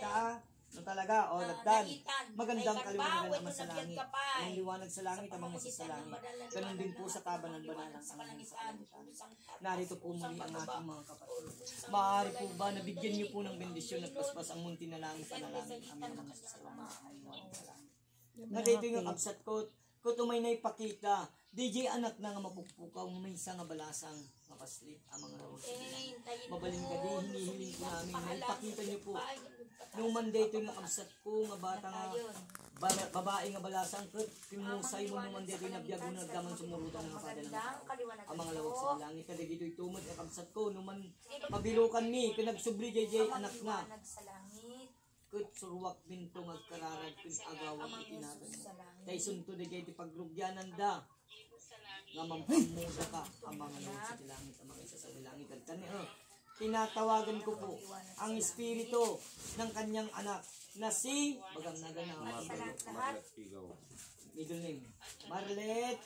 kita no talaga, o dagdan. Magandang kaliwanagan naman sa langit. Ang liwanag sa langit, ang mga sa langit. Ganun din po sa tabanan-bananan ang mga sa kalangitan. Narito po muli ang ating mga kapatid. Maaari po ba nabigyan niyo po ng bendisyon at paspas ang munti na langit sa langit ang mga sa langit. Narito yung absat ko, kung may naipakita, DJ anak na nga mapuppukaw, may isa nga balasang mapaslit ang mga rose nila. Mabaling ka din, hinihiling ko namin, naipakita niyo po. Nung Monday ito yung absat ko, nga bata nga, babae nga balasang, pimusay mo nung Monday ito yung nabiyag mo nagdaman sumurutan ng pada ng ang mga lawag sa langit. Kada dito yung tumod, ang absat ko, nung mabilukan mi, pinagsubli DJ anak na. Kut suruwak bintong agkararag kun agawag itinagan mo. Tay sunto de gay pagrugyanan da. Nga mampamuda ka ang mga lawag sa langit, ang mga isa sa langit. At kani tinatawagan ko po ang espiritu ng kanyang anak na si bagang naganang middle name Marlet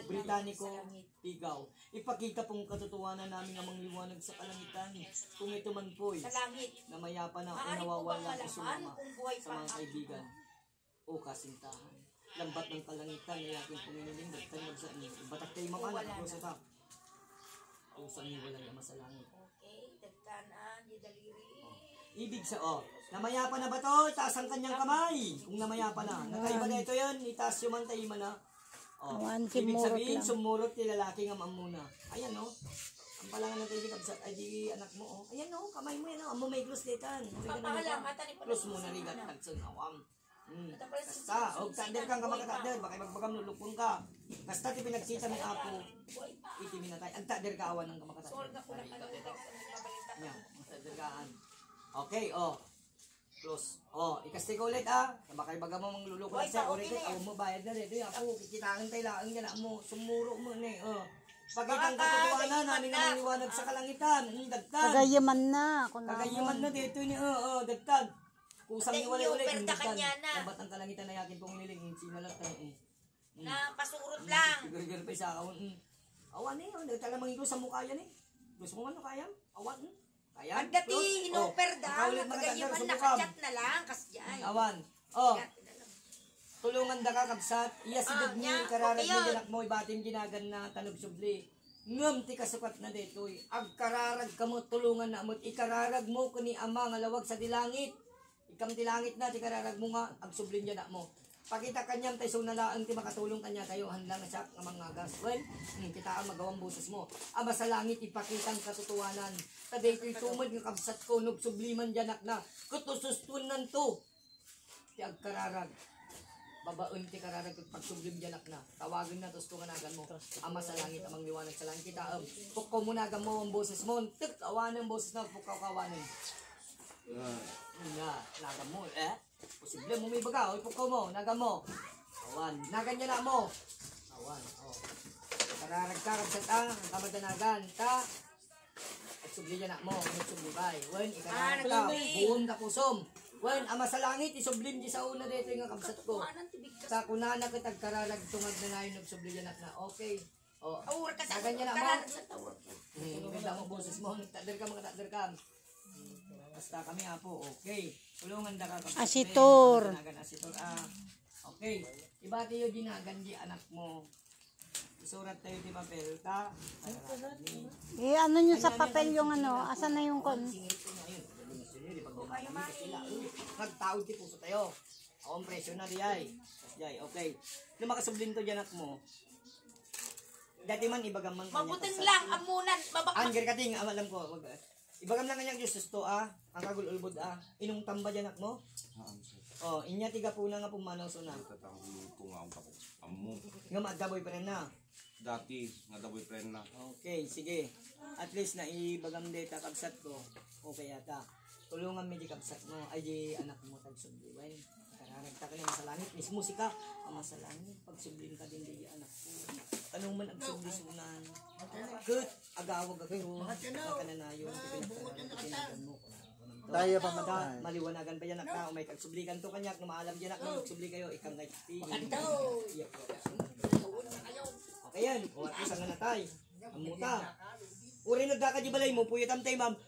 Britannico Pigaw. Ipakita pong katotohanan namin ang liwanag sa kalangitan. Kung ito man po'y na mayapa na o nawawala o sumama sa mga kaibigan o kasintahan. Lambat ng kalangitan na yakin puminiling dagtan sa inyo. Batak kayo mamana ako sa tap. O sa inyo walang naman sa langit. Ibig sa namayapa na ba to? Itaas ang kanyang kamay. Kung namayapa na. Nakaiba na ito yan. Itaas yung man tayo na. Ibig sabihin, sumurot yung lalaki nga mamuna. Ayan ang palangan ng ibig absat. Ay di anak mo Ayan kamay mo yan Amo may close detan. Close mo na ligat. Tagsun awam. Basta. O tader kang kamakatader. Baka magbagam nulupon ka. Basta ti pinagsita ng apo. Itimin na tayo. Ang tader ka awan ng kamakatader. Yan. Tader kaan. Okay, close. Ikasti ko ulit Baka baga mo mangluluko na siya. Ulit, mo bayad na rin. Ako, kikitangan tayo lang yan. Mo, sumuro mo na Pagkitang katotohanan namin ang liwanag sa kalangitan. Dagtag. Kagayaman na. Kagayaman na dito ni dagtag. Kusang iwalay ulit. Lambat ang kalangitan na yakin pong iniling. Sinalat tayo na pasurot lang. Siguro pa isa. Awan nagtalamang ito sa mukha yan Gusto mo kaya? Awan Pagdati inoper daw, nakagayaman nakachat na lang, kasyan. Awan. Tulungan da ka kabsat. Iya si Dugni, kararag mo dinak mo, ibatim ginagan na tanog subli. Ngam ti kasukat na detoy. Agkararag ka mo, tulungan na mo. Ikararag mo kuni ama nga lawag sa dilangit. Ikam dilangit na, ti kararag mo nga, ag sublin dyan na mo. Pakita kanyang tayo nalaan ti makatulong kanya tayo handlang na siya ng mga gas. Well, kita ang magawang busos mo. Ama sa langit ipakitang katotohanan. Taday ko'y tumad ng kabsat ko nung subliman dyanak na. Kutusustunan to. Ti agkararag. Babaon ti kararag kung pagsublim dyanak na. Tawagan na tos tunganagan mo. Ama sa langit amang liwanag sa langit kita. Pukaw mo nagan mo ang boses mo. Tuk awanan ang boses na pukaw kawanan. Nagan mo posible mo may baga, ipukaw mo, naga mo. Awan, nagan niya na mo. Awan, kararag ka, kabsat tamad na nagan, ta. At subli niya na mo, nagsublibay. Wen, ikararag ka, buong kapusom. Wen, ama sa langit, isublim di sa una dito yung kabsat ko. Sa kunana kitag kararag tungad na nayon, nagsubli niya na. Okay. Nagan niya na mo. Ganda mo boses mo, nagtader ka, mga tader ka. Basta kami po, okay. Tulungan da ka kapag Asitor. Okay. Ibati yung dinagan di anak mo. Isurat tayo di papel ta. Ano nyo sa papel yung asan na yung kon? Nagtaod ti puso tayo. Ang presyo na di ay. Okay. Nung makasublin to di anak mo. Dati man ibagam man. Mabuting lang, amunan, babak. Angger kating, alam ko. Ibagam lang kanyang Diyos to ang kagululbod inong tamba dyanak mo? Inya tiga puna nga pumanaw suna. Nga ma-daboy pa rin na? Dati, nga-daboy pa rin na. Okay, sige. At least na ibagam deta kabsat ko. Okay yata. Tulungan mi di kabsat mo. Ay di anak mo tagsubliwan. Kararagta ka na sa langit. Mismo sika. Ama sa langit. Pagsublin ka din di anak ko. Anong man agsubli sunan. Good. Agawag ako. Makananayon. Pinagkanagan mo. Daya pa man. Maliwanagan pa yan na may kagsublikan to kanyak. Maalam dyan na magsubli kayo. Ikang nagpili. Okay yan. O at isang nanatay. Ang muta. Uri nagkakadibalay mo. Puyat am tay ma'am.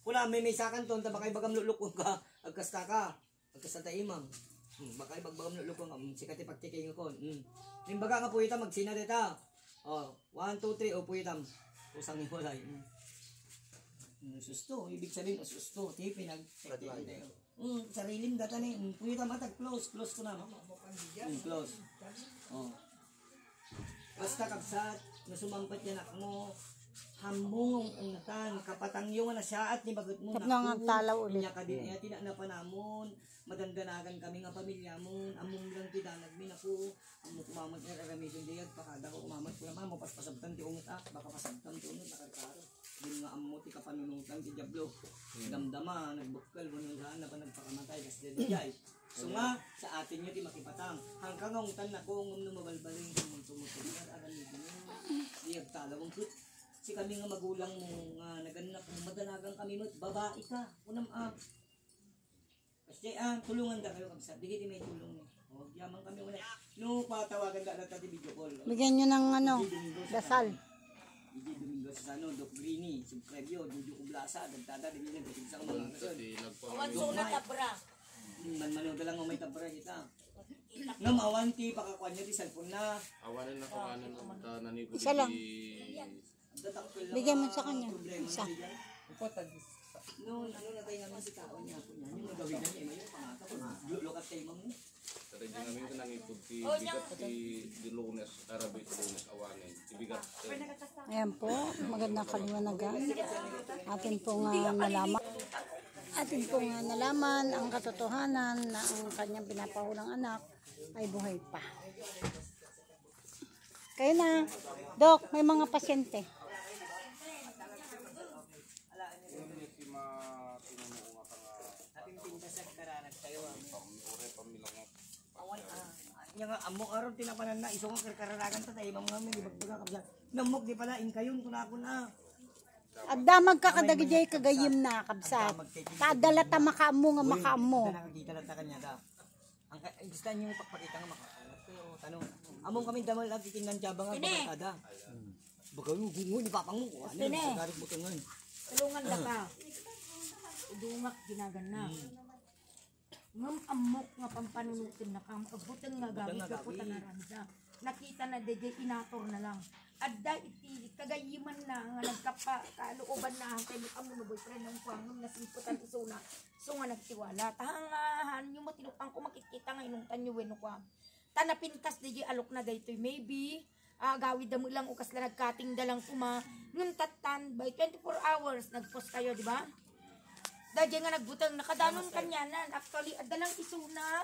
Pula may sakan ton ta bakay bagam lulukon ka agkasta ka. Agkasta ta imam. Bakay bagam lulukon ka sikati pagtiking ko. Imbaga nga puyita magsina deta. Oh, 1 2 3 o puyitam. Usang hiwalay. Susto, ibig sabihin susto, ti pinag sariling data ni puyita matag close ko na. Close. Oh. Basta kabsat, nasumampat yan mo, hambong ang natan, kapatangyong na siya at ni bagot mo Tap nga ang talaw ulit. Niya ka din, tidak na pa namon, madandanagan kami nga pamilya mo, among lang tidanag min ako, among kumamat nga karamidong diyag, pakada ko kumamat ko naman, paspasabtan ti ungot baka pasabtan ti ungot, nakarkaro. Din nga amo ti kapanunutan ti Diablo, damdama, nagbukal, manundahan na pa nagpakamatay, kasi diyay. So nga, sa atin nyo di makipatang. Hanggang ngungutan na ko, ngum mabalbaling kung tumutulad, aramidin nyo, diyag talawang kut. Si kami nga magulang mo nga naganak kung madanagang kami mo, babae ka. Unang kasi tulungan ka kayo kabisa. Bigay di may tulong niya. O, yaman kami wala. No, patawagan ka natin video call. Bigyan nyo ng dasal. Hindi Domingo sa Doc Greeny, subscribe yun, Jojo Kublasa, dagtada, hindi nagdating sa mga kasod. Awan sunat tabra. Manood lang mo may tabra kita. Ngam awanti pakakuan niya di cellphone na. Awanin na kung ano na nanipod. Isa lang. Bigyan mo sa kanya. Isa. No, ano na tayo naman si tao niya po niya. Yung magawin na niya, yung pangata. Lukat kayo mo. Tara dyan namin ito nanipod bigat di Lunes, Arabi ito Lunes, awanin. Ibigat. Ayan po, magandang kaliwanagan. Atin pong nalaman. Atin pong nalaman ang katotohanan na ang kanyang pinapahulang anak ay buhay pa. Kayo na, Dok, may mga pasyente. Yang amo aron tinapanan na isong kararagan ta tayo mga may bagbaga kabisa. Namok di pala in kayon kuna ako na. Agdamag ka kadagijay kagayim na kabsat. Kadala ta makaamo nga makaamo. Nakakita lang ta kanya da. Ang gusto niyo pakpakita nga makakalat kayo tanong. Among kami damal lagi tingnan jaba nga bagada. Bagaw mo gungo ni papang mo. Ano garit mo tungon. Tulungan na ka. Udungak ginagana. Ngam amok nga pampanunutin na kam abutan nga gamit ka po tanaranda. Nakita na DJ inator na lang. Adda iti kagayiman na nga nagkapa kalooban na ang tayo amo no boyfriend ng kwangom na simputan isuna. So nga nagtiwala. Tahangahan nyo matinupang ko makikita nga inungtan nyo weno kwa. Tanapintas DJ alok na daytoy maybe gawid mo lang ukas na nagkating dalang kuma ngam tatan by 24 hours nagpost kayo di ba? Dahil nga nagbutang nakadanon kanya na actually adalang isuna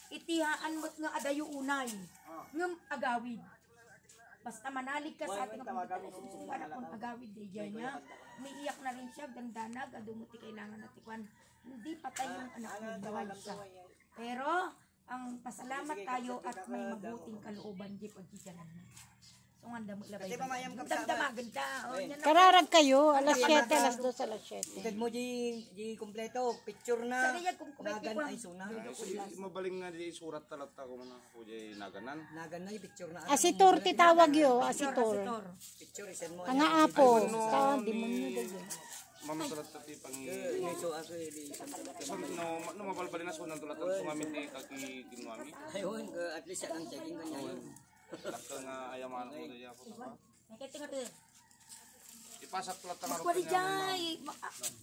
itihaan mo't nga adayo unay ngam agawid basta manalig ka sa ating para kung agawid DJ niya may iyak na rin siya dandanag adumuti kailangan natikwan hindi patay yung anak ng buhay siya pero ang pasalamat tayo at may mabuting kalooban di pagkiganan na so nga damo labay damdamagan ka Kararag kayo, alas 7, alas 2, alas 7. Ikad mo di kompleto, picture na. Nagan ay suna. Mabaling nga di surat talata ko man ako di naganan. Nagan na yung picture na. Asitor titawag yo, asitor. Picture isend mo. Ang apo, ta demonyo dayo. Mamasalat tati pangi. So ako di No mabalbalin na sunan tulatan sumami ti kaki kinwami. ayun, at least ang checking kanya yun. Lakka nga ayaman ko di ako pa. nakita nga rin Ipasak tulat ta makwari jay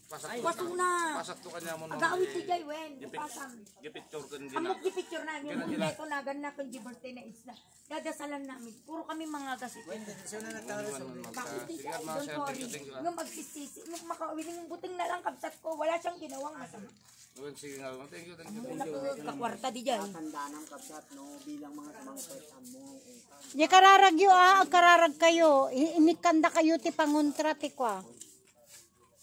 Pasak wasuna pasak to kanya mo. agawid ti jay wen ipasang Gipicture kan din. amok di picture na yung kompleto na ganna kung di birthday na isla dadasalan namin puro kami mga gasit So na nagtaro sa bakit di Sige jay mga don't sir, worry thank you. nung magsisisi nung makawin yung buting na lang kabsat ko wala siyang ginawang masama Sige nga, thank you. kakwarta di jay Tandaan ng kabsat no bilang mga tamangkot mo. Di kararag yo kararag kayo. Inikanda kayo ti pangontra ti kwa.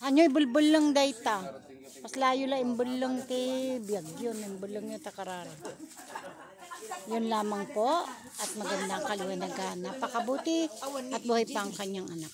Anyo'y bulbul lang dayta. Pas layo la imbul lang ti biyag yun. Imbul lang yung takararag. Yun lamang po. At magandang kaliwanagan. Napakabuti at buhay pa ang kanyang anak.